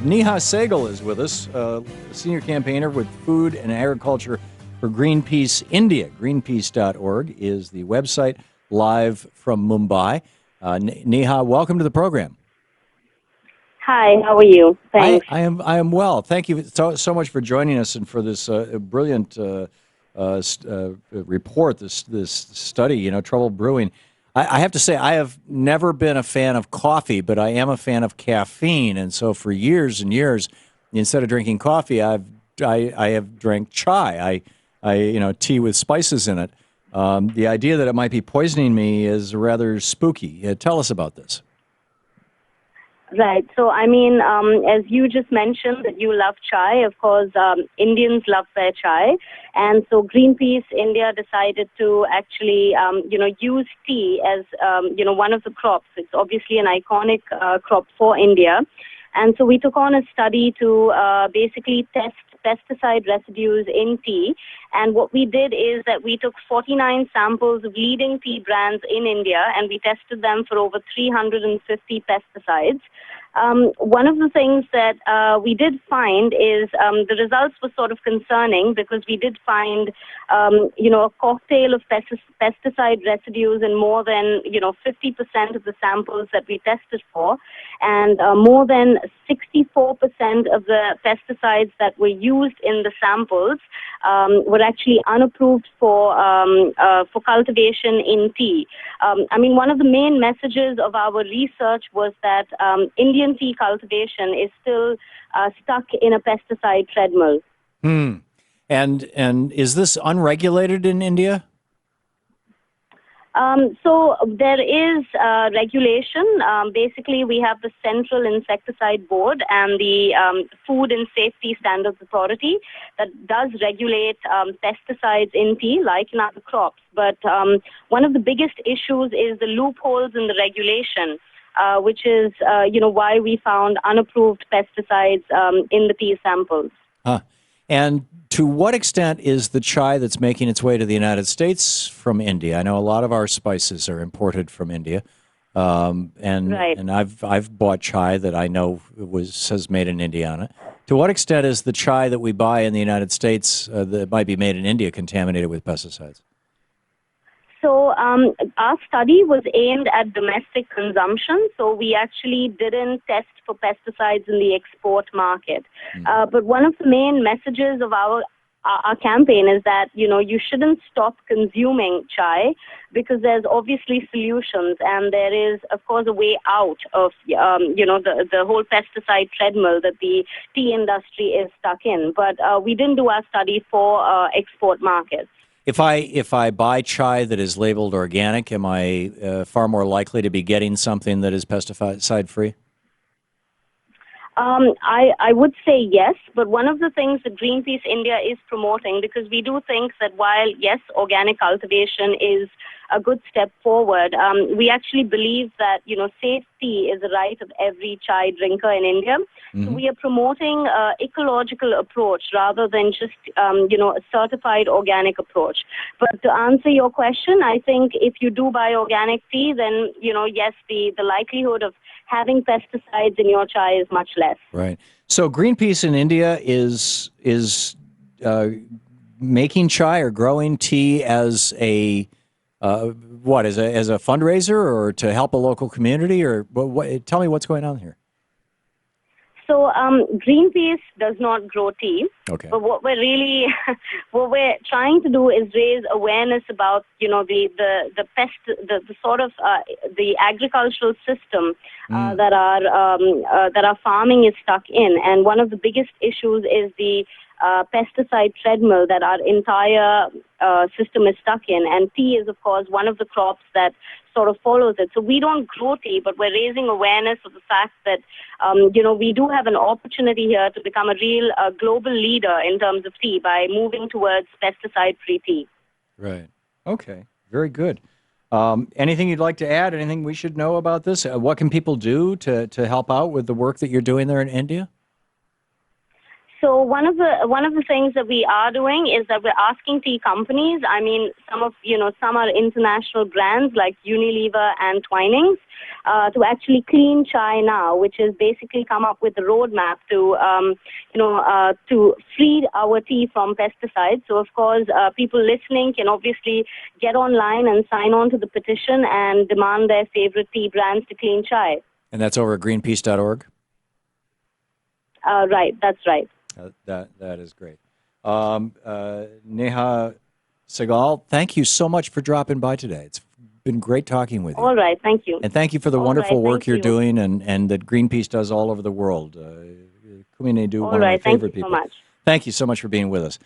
Neha Sehgal is with us, senior campaigner with Food and Agriculture for Greenpeace India. Greenpeace.org is the website, live from Mumbai. Neha, welcome to the program. Hi, how are you? Thanks. I am well. Thank you so much for joining us and for this brilliant report, this study, trouble brewing. I have to say, I have never been a fan of coffee, but I am a fan of caffeine. And so for years and years, instead of drinking coffee, I have drank chai. Tea with spices in it. The idea that it might be poisoning me is rather spooky. Tell us about this. Right. So, as you just mentioned that you love chai, of course, Indians love their chai. And so Greenpeace India decided to actually, use tea as, one of the crops. It's obviously an iconic crop for India. And so we took on a study to basically test pesticide residues in tea. And what we did is that we took 49 samples of leading tea brands in India and we tested them for over 350 pesticides. One of the things that we did find is the results were sort of concerning because we did find, a cocktail of pesticide residues in more than, 50% of the samples that we tested for. And more than 64% of the pesticides that were used in the samples were actually unapproved for cultivation in tea. One of the main messages of our research was that Indian tea cultivation is still stuck in a pesticide treadmill. And is this unregulated in India? So there is regulation. Basically, we have the Central Insecticide Board and the Food and Safety Standards Authority that does regulate pesticides in tea, like in other crops. But one of the biggest issues is the loopholes in the regulation, which is, why we found unapproved pesticides in the tea samples. And to what extent is the chai that's making its way to the United States from India? I know a lot of our spices are imported from India, and I've bought chai that I know says made in India on it. To what extent is the chai that we buy in the United States that might be made in India contaminated with pesticides? So our study was aimed at domestic consumption, so we actually didn't test for pesticides in the export market. But one of the main messages of our campaign is that, you shouldn't stop consuming chai because there's obviously solutions and there is, of course, a way out of, the whole pesticide treadmill that the tea industry is stuck in. But we didn't do our study for export markets. If I buy chai that is labeled organic, am I far more likely to be getting something that is pesticide free? I would say yes, but one of the things that Greenpeace India is promoting, because we do think that while, yes, organic cultivation is a good step forward, we actually believe that, safe tea is a right of every chai drinker in India. Mm-hmm. So we are promoting an ecological approach rather than just, a certified organic approach. But to answer your question, I think if you do buy organic tea, then, yes, the likelihood of having pesticides in your chai is much less. Right. So Greenpeace in India is making chai or growing tea as a as a fundraiser or to help a local community, or tell me what's going on here. So Greenpeace does not grow tea. Okay. But what we're trying to do is raise awareness about, the agricultural system that our farming is stuck in. And one of the biggest issues is the pesticide treadmill that our entire system is stuck in. And tea is, of course, one of the crops that sort of follows it. So we don't grow tea, but we're raising awareness of the fact that, we do have an opportunity here to become a real global leader in terms of tea by moving towards pesticide-free tea. Right. Okay. Very good. Anything you'd like to add? Anything we should know about this? What can people do to help out with the work that you're doing there in India? So one of the things that we are doing is that we're asking tea companies. I mean, some are international brands like Unilever and Twinings, to actually clean chai now, which has basically come up with a roadmap to free our tea from pesticides. So of course, people listening can obviously get online and sign on to the petition and demand their favorite tea brands to clean chai. And that's over at greenpeace.org? Right, that's right. That is great. Neha Segal, thank you so much for dropping by today. It's been great talking with you. All right, thank you. And thank you for the All wonderful right, work you're you. doing and that Greenpeace does all over the world. Kumine Du, All one of my right, thank favorite you so people. much. Thank you so much for being with us.